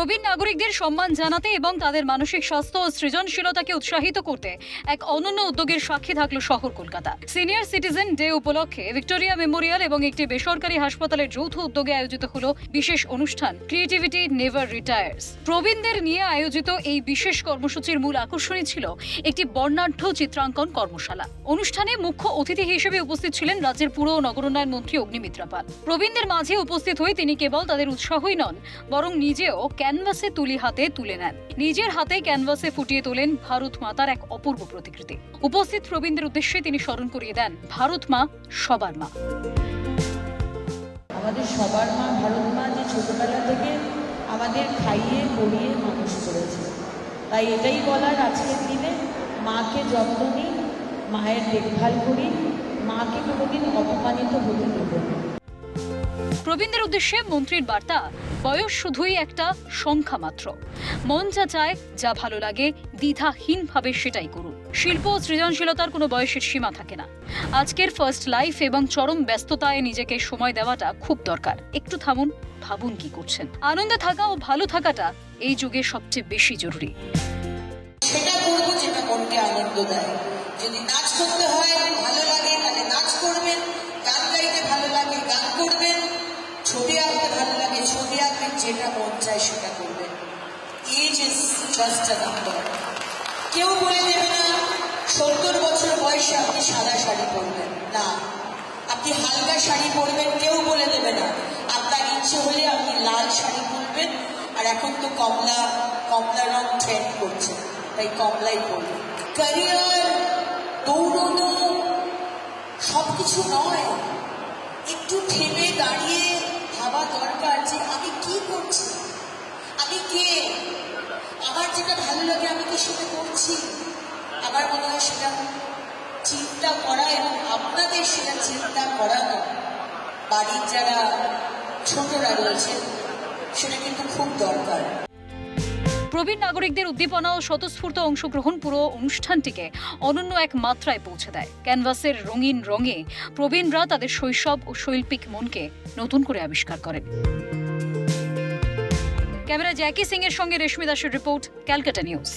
প্রবীণ নাগরিকদের সম্মান জানাতে এবং তাদের মানসিক স্বাস্থ্য ও সৃজনশীলতাকে উৎসাহিত করতে এক অনন্য উদ্যোগের সাক্ষী থাকলো শহর কলকাতা। সিনিয়র সিটিজেন ডে উপলক্ষে ভিক্টোরিয়া মেমোরিয়াল এবং একটি বেসরকারি হাসপাতালের যৌথ উদ্যোগে আয়োজিত হলো বিশেষ অনুষ্ঠান ক্রিয়েটিভিটি নেভার রিটায়ার্স। প্রবীণদের নিয়ে আয়োজিত এই বিশেষ কর্মসূচির মূল আকর্ষণই ছিল একটি বর্ণাঢ্য চিত্রাঙ্কন কর্মশালা। অনুষ্ঠানে মুখ্য অতিথি হিসেবে উপস্থিত ছিলেন রাজ্যের পুর ও নগরোন্নয়ন মন্ত্রী অগ্নিমিত্রা পাল। প্রবীণদের মাঝে উপস্থিত হয়ে তিনি কেবল তাদের উৎসাহই নন, বরং নিজেও ক্যানভাসে তুলি হাতে তুলে নেন। নিজের হাতে ক্যানভাসে ফুটিয়ে তোলেন ভারত মাতার এক অপূর্ব প্রতিকৃতি। উপস্থিত প্রবীণদের উদ্দেশ্যে তিনি স্মরণ করিয়ে দেন ভারত মা সবার মা। আমাদের সবার মা ভারত মা যে ছোটবেলা থেকে আমাদের খাইয়ে পড়িয়ে মানুষ করেছে, তাই এটাই বলার আজকের দিনে মাকে যত্ন নিই, মায়ের দেখভাল করি, মাকে কোনোদিন অপমানিত হতে দেব না। প্রবীণদের উদ্দেশ্যে মন্ত্রীর বার্তা, বয়স শুধুই একটা সংখ্যা মাত্র। মন যা চায়, যা ভালো লাগে, দ্বিধাহীনভাবে সেটাই করুন। শিল্প ও সৃজনশীলতার কোনো বয়সের সীমা থাকে না। আজকের ফার্স্ট লাইফ এবং চরম ব্যস্ততায় নিজেকে সময় দেওয়াটা খুব দরকার। একটু থামুন, ভাবুন কি করছেন। আনন্দে থাকা ও ভালো থাকাটা এই যুগে সবচেয়ে বেশি জরুরি। সেটা করবো যেটা মনকে আনন্দ দেয়। যদি নাচ করতে হয় ভালো লাগে তাহলে নাচ করবেন, গান গাইতে ভালো লাগে গান করবেন, ছবি আঁকতে ভালো লাগে ছবি আঁকবেন, যেটা মন চায় সেটা করবেন। Age is just a number. কেউ বলে দেবে না 70 বছর বয়সে আপনি সাদা শাড়ি পরবেন, না আপনি হালকা শাড়ি পরবেন, কেউ বলে দেবে না। আপনার ইচ্ছে হলে আপনি লাল শাড়ি পরবেন, আর এখন তো কমলা রং ট্রেন্ড করছে, তাই কমলাই পরবেন। ক্যারিয়ার, দৌড়নো সবকিছু নয়, একটু থেমে দাঁড়িয়ে ভাবা দরকার যে আমি কি করছি, আমি কে, আমার যেটা ভালো লাগে আমি কি সেটা করছি। আমার মনে হয় সেটা চিন্তা করা এবং আপনাদের সেটা চিন্তা করানো, বাড়ির যারা ছোটরা রয়েছে সেটা কিন্তু খুব দরকার। প্রবীণ নাগরিকদের উদ্দীপনা ও স্বতঃস্ফূর্ত অংশগ্রহণ পুরো অনুষ্ঠানটিকে অনন্য এক মাত্রায় পৌঁছে দেয়। ক্যানভাসের রঙিন রঙে প্রবীণরা তাদের শৈশব ও শৈল্পিক মনকে নতুন করে আবিষ্কার করেন। ক্যামেরা জ্যাকি সিং এর সঙ্গে রেশমি দাসের রিপোর্ট, ক্যালকাটা নিউজ।